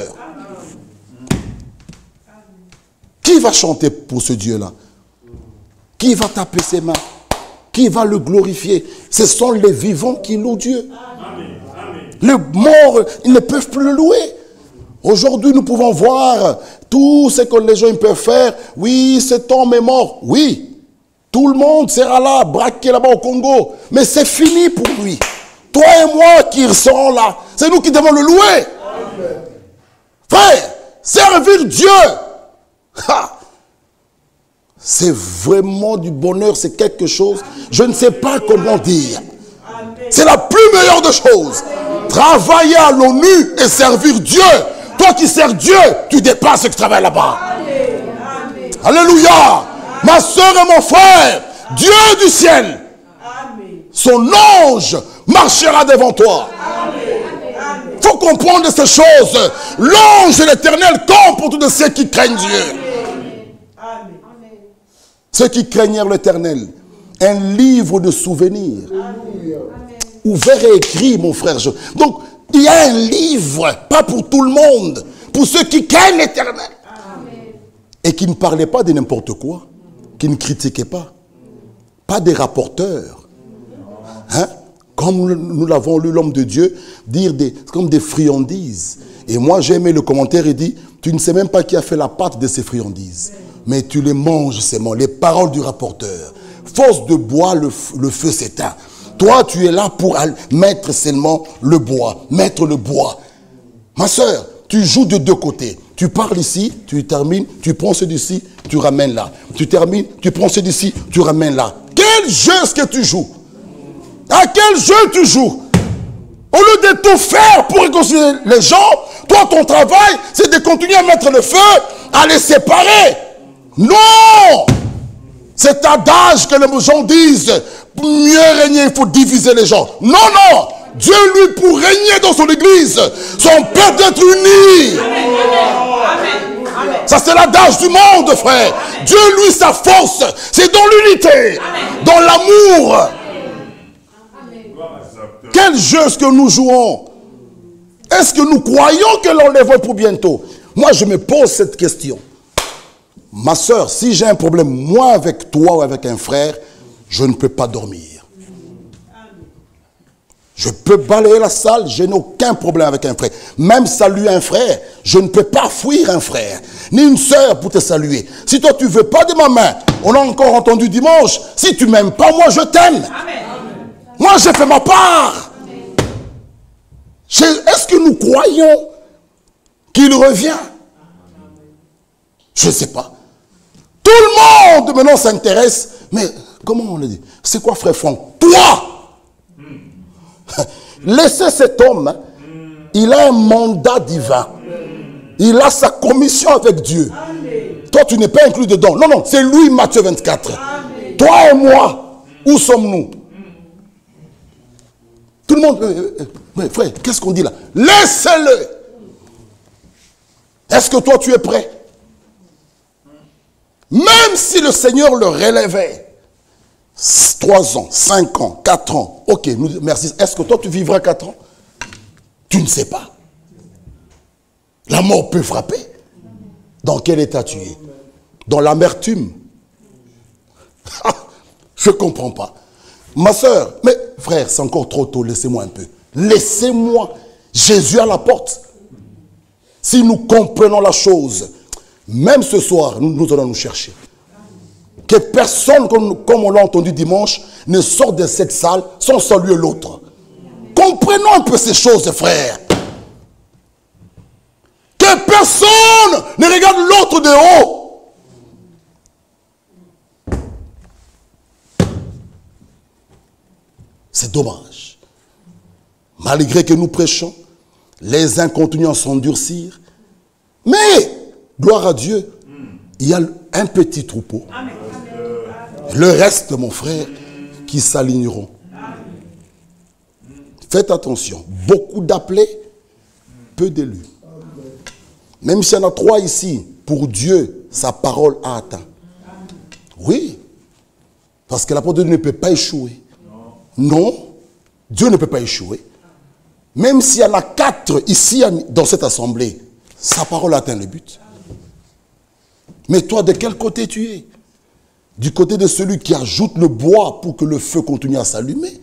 Qui va chanter pour ce Dieu-là? Qui va taper ses mains? Qui va le glorifier? Ce sont les vivants qui louent Dieu. Les morts, ils ne peuvent plus le louer. Aujourd'hui, nous pouvons voir tout ce que les gens peuvent faire. Oui, cet homme est mort. Oui, tout le monde sera là, braqué là-bas au Congo. Mais c'est fini pour lui. Toi et moi qui serons là, c'est nous qui devons le louer. Frère, servir Dieu, c'est vraiment du bonheur, c'est quelque chose, je ne sais pas comment dire. C'est la plus meilleure des choses. Travailler à l'ONU et servir Dieu. Toi qui sers Dieu, tu dépasses ce que tu travailles là-bas. Alléluia. Ma soeur et mon frère, Dieu du ciel, son ange marchera devant toi. Il faut comprendre ces choses. L'ange de l'Éternel campe pour tous ceux qui craignent Dieu. Ceux qui craignent l'Éternel. Un livre de souvenirs. Ouvert et écrit, mon frère. Donc, il y a un livre, pas pour tout le monde, pour ceux qui craignent l'Éternel. Et qui ne parlaient pas de n'importe quoi, qui ne critiquaient pas. Pas des rapporteurs. Hein? Comme nous l'avons lu, l'homme de Dieu, dire comme des friandises. Et moi, j'ai aimé le commentaire, il dit, tu ne sais même pas qui a fait la pâte de ces friandises. Mais tu les manges seulement, les paroles du rapporteur. Force de bois, le feu s'éteint. Toi, tu es là pour mettre seulement le bois. Mettre le bois. Ma soeur, tu joues de deux côtés. Tu parles ici, tu termines, tu prends ceux d'ici, tu ramènes là. Tu termines, tu prends ceux d'ici, tu ramènes là. Quel jeu est-ce que tu joues? À quel jeu tu joues? Au lieu de tout faire pour réconcilier les gens, toi, ton travail, c'est de continuer à mettre le feu, à les séparer. Non! C'est adage que les gens disent, mieux régner, il faut diviser les gens. Non, non! Dieu, lui, pour régner dans son église, son peuple d'être uni. Ça, c'est l'adage du monde, frère. Dieu, lui, sa force, c'est dans l'unité, dans l'amour. Quel jeu est-ce que nous jouons? Est-ce que nous croyons que l'enlèvement pour bientôt? Moi, je me pose cette question. Ma soeur, si j'ai un problème, moi avec toi ou avec un frère, je ne peux pas dormir. Je peux balayer la salle, je n'ai aucun problème avec un frère. Même saluer un frère, je ne peux pas fuir un frère, ni une soeur pour te saluer. Si toi tu ne veux pas de ma main, on a encore entendu dimanche, si tu ne m'aimes pas, moi je t'aime. Moi j'ai fait ma part. Est-ce que nous croyons qu'il revient? Je ne sais pas. Tout le monde maintenant s'intéresse. Mais comment on le dit? C'est quoi, frère Franck? Toi! Laissez cet homme. Il a un mandat divin. Il a sa commission avec Dieu. Toi, tu n'es pas inclus dedans. Non, non, c'est lui, Matthieu 24. Toi et moi, où sommes-nous? Tout le monde... mais frère, qu'est-ce qu'on dit là? Laissez-le. Est-ce que toi tu es prêt? Même si le Seigneur le relevait, 3 ans, 5 ans, 4 ans, ok, merci. Est-ce que toi tu vivras 4 ans? Tu ne sais pas. La mort peut frapper. Dans quel état tu es? Dans l'amertume? Je ne comprends pas. Ma soeur, mais frère, c'est encore trop tôt, laissez-moi un peu. Laissez-moi. Jésus à la porte. Si nous comprenons la chose, même ce soir, nous allons nous chercher. Que personne, comme on l'a entendu dimanche, ne sorte de cette salle sans saluer l'autre. Comprenons un peu ces choses, frères. Que personne ne regarde l'autre de haut. C'est dommage. Malgré que nous prêchons, les uns continuent à s'endurcir. Mais, gloire à Dieu, il y a un petit troupeau. Amen. Le reste, mon frère, qui s'aligneront. Faites attention. Beaucoup d'appelés, peu d'élus. Même s'il y en a 3 ici, pour Dieu, sa parole a atteint. Oui. Parce que la parole de Dieu ne peut pas échouer. Non. Dieu ne peut pas échouer. Même s'il y en a 4 ici, dans cette assemblée, sa parole atteint le but. Mais toi, de quel côté tu es? Du côté de celui qui ajoute le bois pour que le feu continue à s'allumer?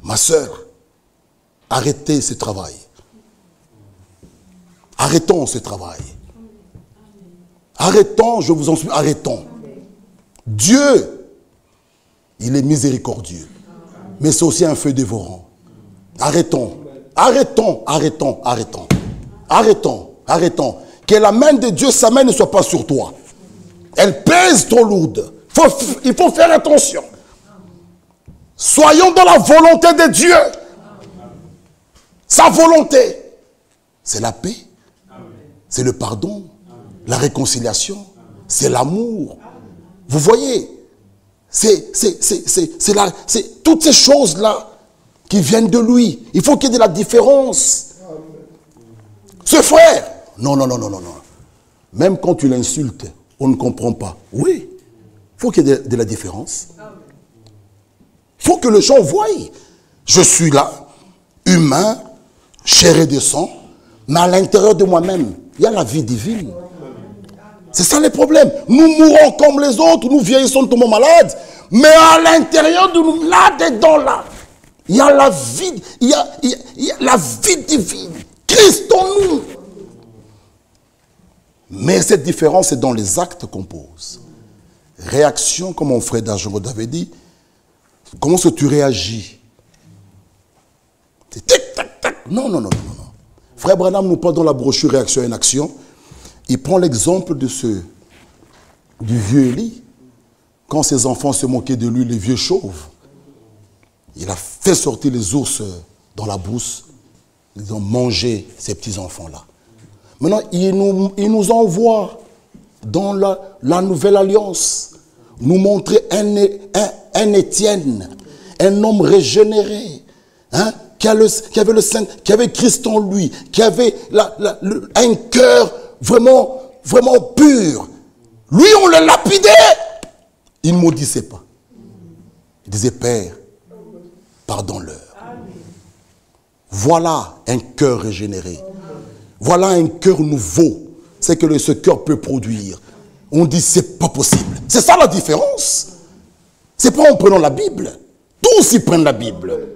Ma sœur, arrêtez ce travail. Arrêtons ce travail. Arrêtons, je vous en supplie, arrêtons. Dieu, il est miséricordieux. Mais c'est aussi un feu dévorant. Arrêtons. Arrêtons, arrêtons, arrêtons. Arrêtons, arrêtons. Que la main de Dieu, sa main ne soit pas sur toi. Elle pèse trop lourde. Il faut faire attention. Soyons dans la volonté de Dieu. Sa volonté, c'est la paix. C'est le pardon. La réconciliation. C'est l'amour. Vous voyez, c'est toutes ces choses-là qui viennent de lui. Il faut qu'il y ait de la différence. Ce frère, non. Même quand tu l'insultes, on ne comprend pas. Oui, il faut qu'il y ait de la différence. Il faut que les gens voient. Je suis là, humain, chair et de sang, mais à l'intérieur de moi-même, il y a la vie divine. C'est ça le problème. Nous mourons comme les autres, nous vieillissons, nous tombons malades, mais à l'intérieur de nous, là-dedans, là, il y a la vie, il y a la vie divine. Christ en nous. Mais cette différence est dans les actes qu'on pose. Réaction, comme mon frère Dangereux avait dit, comment est-ce que tu réagis? C'est tic, tac, tac. Non. Frère Branham nous parle dans la brochure Réaction et Action. Il prend l'exemple du vieux Élie. Quand ses enfants se moquaient de lui, les vieux chauves, il a fait sortir les ours dans la brousse. Ils ont mangé ces petits-enfants-là. Maintenant, il nous envoie dans la nouvelle alliance, nous montrer un Étienne, un homme régénéré, hein, qui avait Christ en lui, qui avait un cœur vraiment pur. Lui, on le lapidait. Il ne maudissait pas. Il disait, Père, pardonne-leur. Voilà un cœur régénéré. Voilà un cœur nouveau. C'est que ce cœur peut produire. On dit, c'est pas possible. C'est ça la différence. C'est pas en prenant la Bible. Tous y prennent la Bible.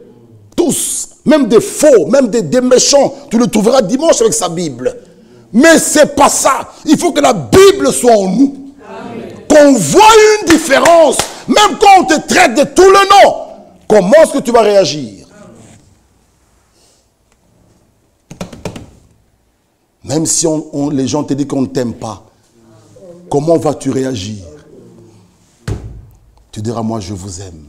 Tous. Même des faux, même des méchants. Tu le trouveras dimanche avec sa Bible. Mais c'est pas ça. Il faut que la Bible soit en nous. Qu'on voit une différence. Même quand on te traite de tout le nom. Comment est-ce que tu vas réagir? Même si les gens te disent qu'on ne t'aime pas, comment vas-tu réagir? Tu diras, moi je vous aime.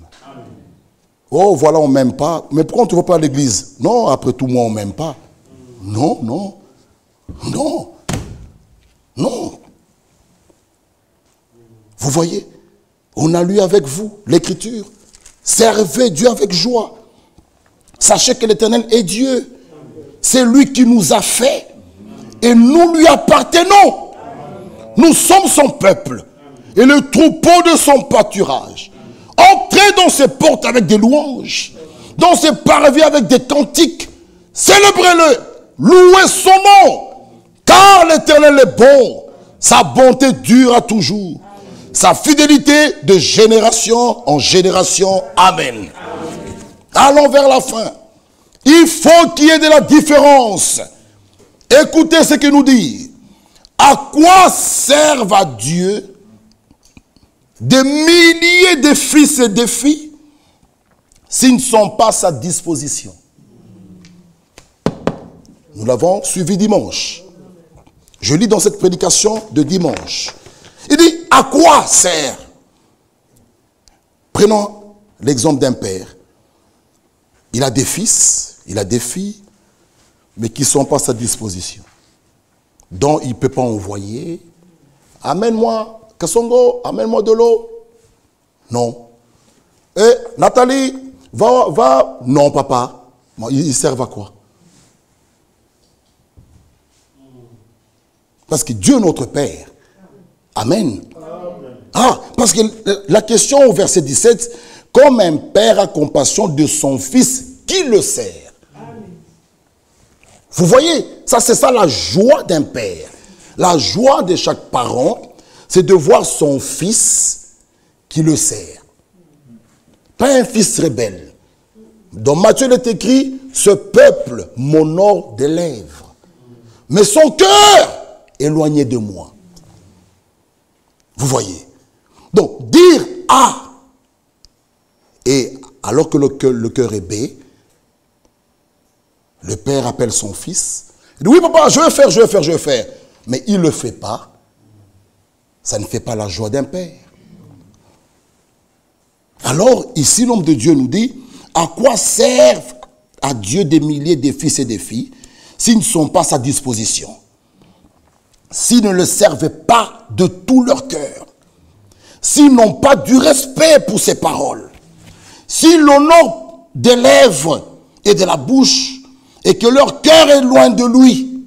Oh, voilà, on ne m'aime pas. Mais pourquoi tu ne vas pas à l'église? Non, après tout, moi, on ne m'aime pas. Non. Vous voyez? On a lu avec vous l'Écriture. Servez Dieu avec joie. Sachez que l'Éternel est Dieu. C'est lui qui nous a fait. Et nous lui appartenons. Nous sommes son peuple. Et le troupeau de son pâturage. Entrez dans ses portes avec des louanges. Dans ses parvis avec des cantiques. Célébrez-le. Louez son nom. Car l'Éternel est bon. Sa bonté dure à toujours. Sa fidélité de génération en génération. Amen. Allons vers la fin. Il faut qu'il y ait de la différence. Écoutez ce qu'il nous dit. À quoi servent à Dieu des milliers de fils et de filles s'ils ne sont pas à sa disposition? Nous l'avons suivi dimanche. Je lis dans cette prédication de dimanche. Il dit, à quoi sert? Prenons l'exemple d'un père. Il a des fils, il a des filles, mais qui ne sont pas à sa disposition. Donc, il ne peut pas envoyer. Amène-moi, Kassongo, amène-moi de l'eau. Non. Et Nathalie, va. Non, papa. Ils servent à quoi? Parce que Dieu est notre Père. Amen. Ah, parce que la question au verset 17, comme un père a compassion de son fils qui le sert. Vous voyez, ça c'est ça la joie d'un père. La joie de chaque parent, c'est de voir son fils qui le sert. Pas un fils rebelle. Dans Matthieu il est écrit, ce peuple m'honore des lèvres, mais son cœur éloigné de moi. Vous voyez. Donc, dire A, et alors que le cœur est B, le père appelle son fils. Il dit, oui papa, je vais faire. Mais il ne le fait pas. Ça ne fait pas la joie d'un père. Alors, ici, l'homme de Dieu nous dit, à quoi servent à Dieu des milliers de fils et de filles s'ils ne sont pas à sa disposition? S'ils ne le servent pas de tout leur cœur, s'ils n'ont pas du respect pour ses paroles, s'ils l'honorent des lèvres et de la bouche, et que leur cœur est loin de lui,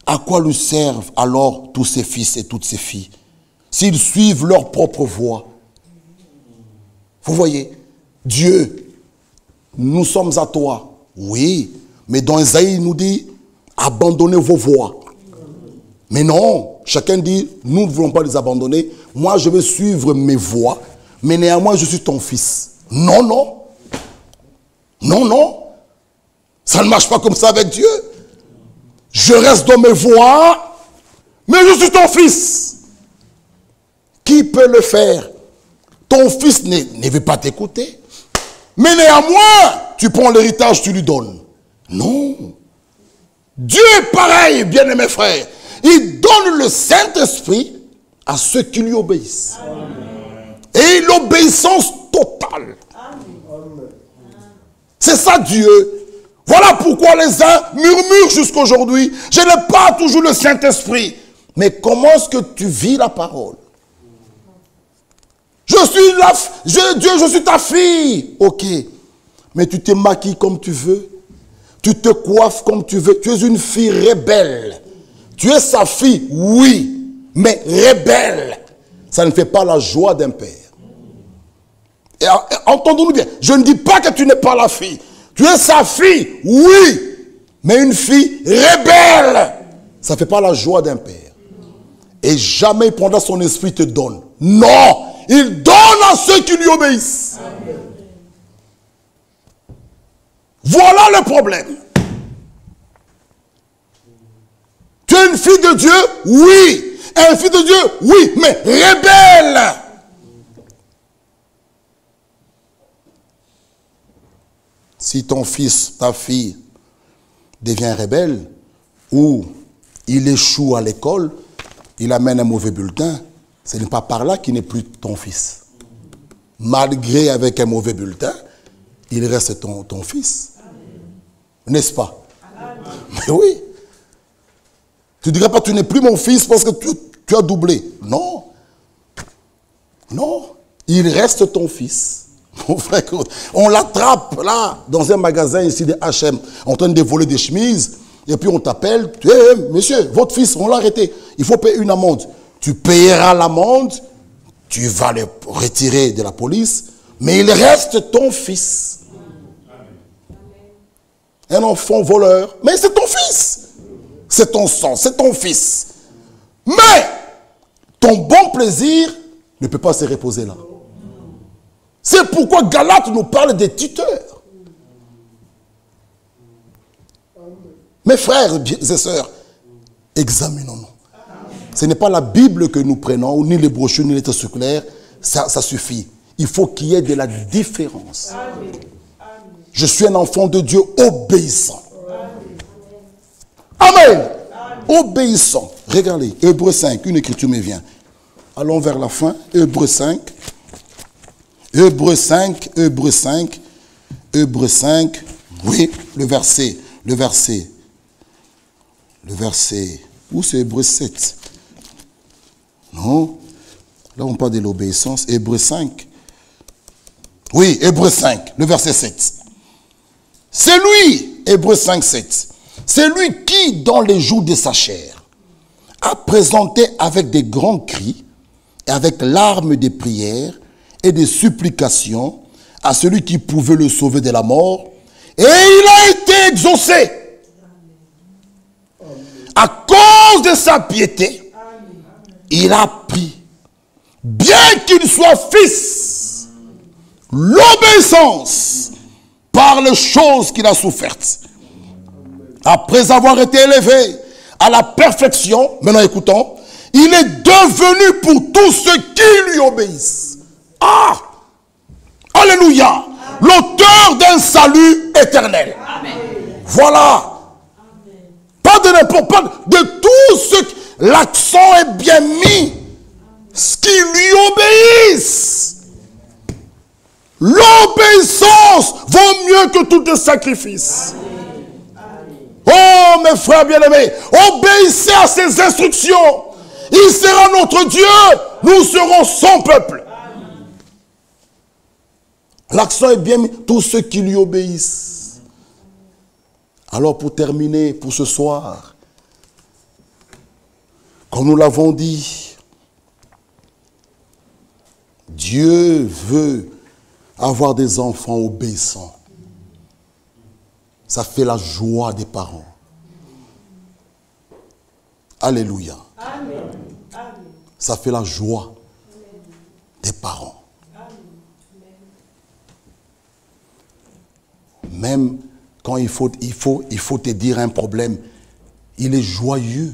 à quoi lui servent alors tous ses fils et toutes ses filles, s'ils suivent leur propre voie? Vous voyez, Dieu, nous sommes à toi. Oui, mais dans Isaïe, il nous dit, abandonnez vos voies. Mais non, chacun dit, nous ne voulons pas les abandonner. Moi, je veux suivre mes voies, mais néanmoins, je suis ton fils. Non, non. Non, non. Ça ne marche pas comme ça avec Dieu. Je reste dans mes voies, mais je suis ton fils. Qui peut le faire? Ton fils ne veut pas t'écouter. Mais néanmoins, tu prends l'héritage, tu lui donnes. Non. Dieu est pareil, bien-aimés frères. Il donne le Saint-Esprit à ceux qui lui obéissent. Amen. Et l'obéissance totale. C'est ça Dieu. Voilà pourquoi les uns murmurent jusqu'aujourd'hui. Je n'ai pas toujours le Saint-Esprit. Mais comment est-ce que tu vis la parole? Dieu, je suis ta fille. Ok. Mais tu te maquilles comme tu veux. Tu te coiffes comme tu veux. Tu es une fille rebelle. Tu es sa fille, oui, mais rebelle. Ça ne fait pas la joie d'un père. Et entendons-nous bien. Je ne dis pas que tu n'es pas la fille. Tu es sa fille, oui, mais une fille rebelle. Ça ne fait pas la joie d'un père. Et jamais il prendra son esprit te donne. Non, il donne à ceux qui lui obéissent. Amen. Voilà le problème. Tu es une fille de Dieu? Oui. Un fils de Dieu? Oui, mais rebelle. Si ton fils, ta fille devient rebelle, ou il échoue à l'école, il amène un mauvais bulletin, ce n'est pas par là qu'il n'est plus ton fils. Malgré avec un mauvais bulletin, il reste ton fils. N'est-ce pas? Mais oui. Tu ne dirais pas, tu n'es plus mon fils parce que tu as doublé. Non. Non. il reste ton fils. Mon frère, on l'attrape là, dans un magasin ici de H&M, en train de voler des chemises, et puis on t'appelle, monsieur, votre fils, on l'a arrêté, il faut payer une amende. Tu payeras l'amende, tu vas le retirer de la police, mais il reste ton fils. Un enfant voleur, mais c'est ton fils. C'est ton sang, c'est ton fils. Mais ton bon plaisir ne peut pas se reposer là. C'est pourquoi Galates nous parle des tuteurs. Mes frères et sœurs, examinons-nous. Ce n'est pas la Bible que nous prenons, ni les brochures, ni les lettres circulaires. Ça suffit. Il faut qu'il y ait de la différence. Je suis un enfant de Dieu obéissant. Amen. Obéissant. Regardez, Hébreux 5, une écriture me vient. Allons vers la fin. Hébreux 5. Hébreux 5. Hébreux 5. Hébreux 5. Oui, le verset. Où c'est Hébreux 7? Non. Là, on parle de l'obéissance. Hébreux 5. Oui, Hébreux 5, le verset 7. C'est lui, Hébreux 5, 7. C'est lui qui, dans les jours de sa chair, a présenté avec des grands cris et avec larmes de prières et des supplications à celui qui pouvait le sauver de la mort. Et il a été exaucé. À cause de sa piété, il a pris, bien qu'il soit fils, l'obéissance par les choses qu'il a souffertes. Après avoir été élevé à la perfection, maintenant écoutons, il est devenu pour tous ceux qui lui obéissent. Ah! Alléluia! L'auteur d'un salut éternel. Amen. Voilà. Pas de n'importe quoi, de tout ce qui... L'accent est bien mis. Ce qui lui obéissent. L'obéissance vaut mieux que tout sacrifice. Oh mes frères bien-aimés, obéissez à ses instructions. Il sera notre Dieu, nous serons son peuple. L'accent est bien mis, tous ceux qui lui obéissent. Alors pour terminer, pour ce soir, comme nous l'avons dit, Dieu veut avoir des enfants obéissants. Ça fait la joie des parents. Alléluia. Amen. Ça fait la joie des parents. Même quand il faut te dire un problème, il est joyeux.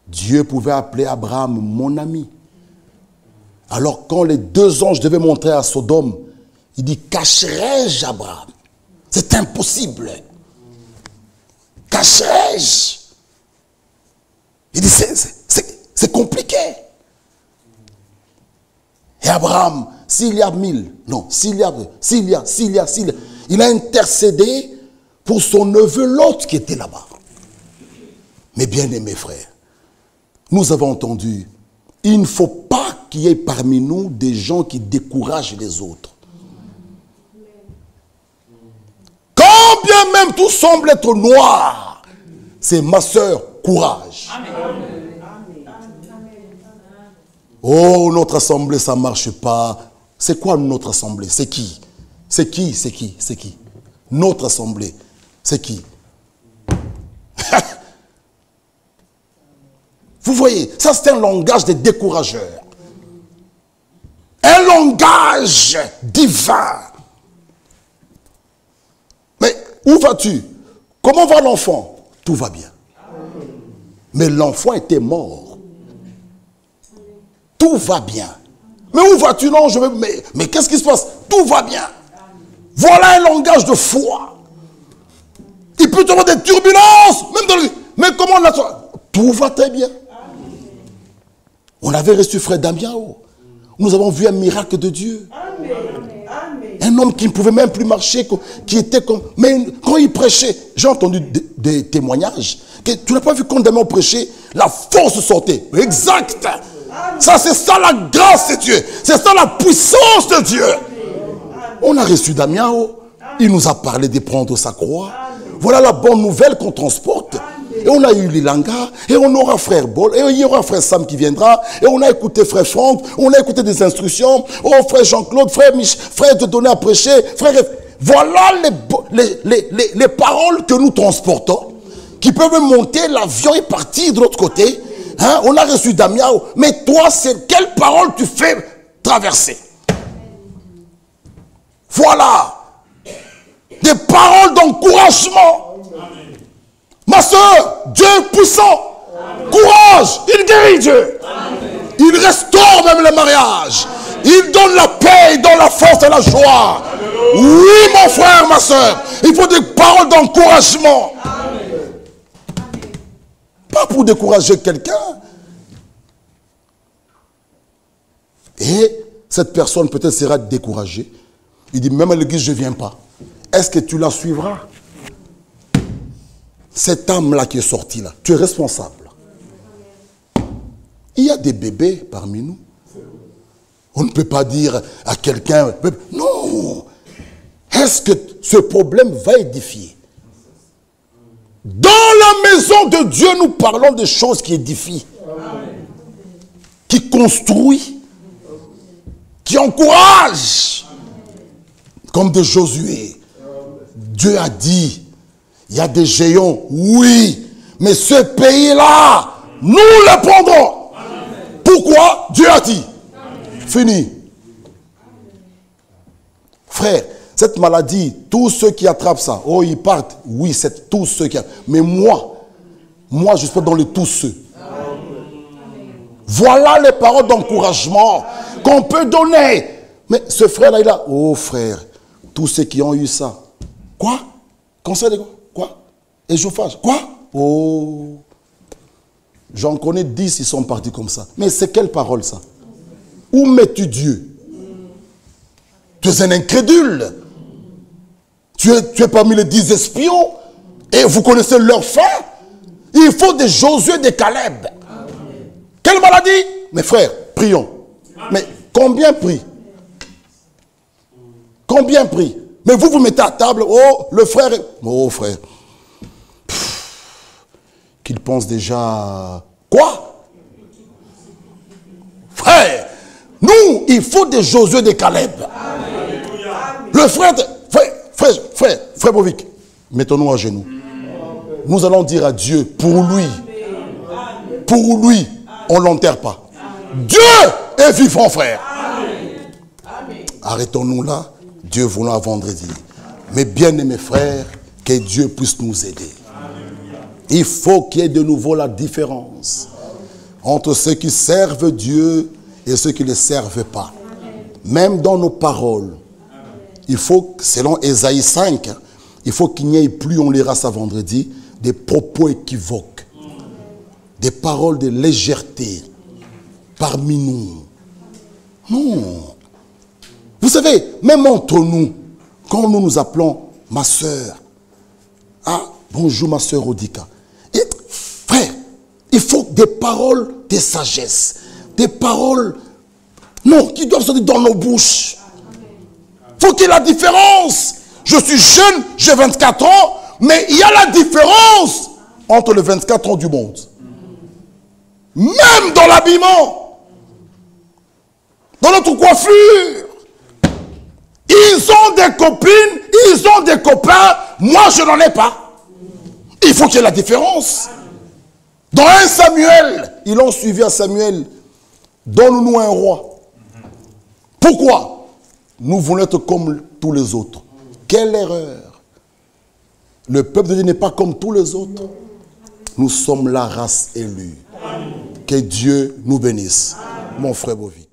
Dieu pouvait appeler Abraham mon ami. Alors quand les deux anges devaient montrer à Sodome, il dit, cacherai-je Abraham? C'est impossible. Cacherai-je? Il dit, c'est compliqué. Et Abraham, s'il y a 1000, non, s'il y a, il a intercédé pour son neveu Lot qui était là-bas. Mais bien aimés frères, nous avons entendu, il ne faut pas qu'il y ait parmi nous des gens qui découragent les autres. Quand bien même tout semble être noir, c'est ma soeur, courage. Amen. Oh, notre assemblée, ça ne marche pas. C'est quoi notre assemblée? C'est qui? C'est qui? Notre assemblée, c'est qui? Vous voyez, ça c'est un langage des décourageurs. Un langage divin. Mais où vas-tu? Comment va l'enfant? Tout va bien. Mais l'enfant était mort. Tout va bien. Mais où vas-tu? Non, je veux... Mais qu'est-ce qui se passe? Tout va bien. Voilà un langage de foi. Il peut y avoir des turbulences. Même dans le... Mais comment on a... Tout va très bien. On avait reçu frère Damien. Nous avons vu un miracle de Dieu. Amen. Un homme qui ne pouvait même plus marcher, qui était comme... Mais quand il prêchait, j'ai entendu des témoignages, que tu n'as pas vu quand Damien prêchait, la force sortait. Exact. Ça, c'est ça la grâce de Dieu. C'est ça la puissance de Dieu. On a reçu Damiao. Il nous a parlé de prendre sa croix. Voilà la bonne nouvelle qu'on transporte. Et on a eu Lilanga, et on aura frère Bol, et il y aura frère Sam qui viendra, et on a écouté frère Franck, on a écouté des instructions, oh frère Jean-Claude, frère de donner à prêcher, frère... Voilà les paroles que nous transportons, qui peuvent monter l'avion et partir de l'autre côté. Hein? On a reçu Damiao, mais toi, c'est quelle parole tu fais traverser? Voilà. Des paroles d'encouragement. Ma soeur, Dieu est puissant. Amen. Courage, il guérit Dieu. Amen. Il restaure même le mariage. Il donne la paix, il donne la force et la joie. Amen. Oui, mon frère, ma soeur, il faut des paroles d'encouragement. Pas pour décourager quelqu'un. Et cette personne peut-être sera découragée. Il dit, même à l'église, je ne viens pas. Est-ce que tu la suivras? Cette âme-là qui est sortie là, tu es responsable. Il y a des bébés parmi nous. On ne peut pas dire à quelqu'un, non. Est-ce que ce problème va édifier? Dans la maison de Dieu, nous parlons des choses qui édifient, qui construisent, qui encouragent, comme de Josué. Dieu a dit, il y a des géants, oui, mais ce pays-là, nous le prendrons. Amen. Pourquoi? Dieu a dit. Amen. Fini. Frère, cette maladie, tous ceux qui attrapent ça, oh, ils partent. Oui, c'est tous ceux qui... Mais moi, je suis pas dans les tous ceux. Amen. Voilà les paroles d'encouragement qu'on peut donner. Mais ce frère-là, il a... Oh frère, tous ceux qui ont eu ça. Quoi? Conseil de quoi? Quoi? Échauffage. Quoi? Oh. J'en connais 10, ils sont partis comme ça. Mais c'est quelle parole ça? Où mets-tu Dieu? Tu es un incrédule. Tu es parmi les 10 espions. Et vous connaissez leur fin. Il faut des Josué, des Caleb. Quelle maladie? Mes frères, prions. Mais combien prient? Combien prient? Mais vous vous mettez à table, oh, le frère... Oh, frère. Qu'il pense déjà... Quoi? Frère, nous, il faut des Josué, des Caleb. Amen. Le frère Bovic, mettons-nous à genoux. Nous allons dire à Dieu, pour lui, on ne l'enterre pas. Dieu est vivant, frère. Arrêtons-nous là. Dieu voulant à vendredi. Mais bien aimés frères, que Dieu puisse nous aider. Il faut qu'il y ait de nouveau la différence entre ceux qui servent Dieu et ceux qui ne le servent pas. Même dans nos paroles. Il faut, selon Ésaïe 5, il faut qu'il n'y ait plus, on lira ça vendredi, des propos équivoques. Des paroles de légèreté parmi nous. Non. Vous savez, même entre nous, quand nous nous appelons ma soeur, ah, bonjour ma soeur Odika. Et, frère, il faut des paroles de sagesse, des paroles, non, qui doivent sortir dans nos bouches. Il faut qu'il y ait la différence. Je suis jeune, j'ai 24 ans, mais il y a la différence entre les 24 ans du monde. Même dans l'habillement, dans notre coiffure. Ils ont des copines, ils ont des copains, moi je n'en ai pas. Il faut qu'il y ait la différence. Dans 1 Samuel, ils l'ont suivi à Samuel, donne-nous un roi. Pourquoi? Nous voulons être comme tous les autres. Quelle erreur! Le peuple de Dieu n'est pas comme tous les autres. Nous sommes la race élue. Que Dieu nous bénisse. Mon frère Bovi.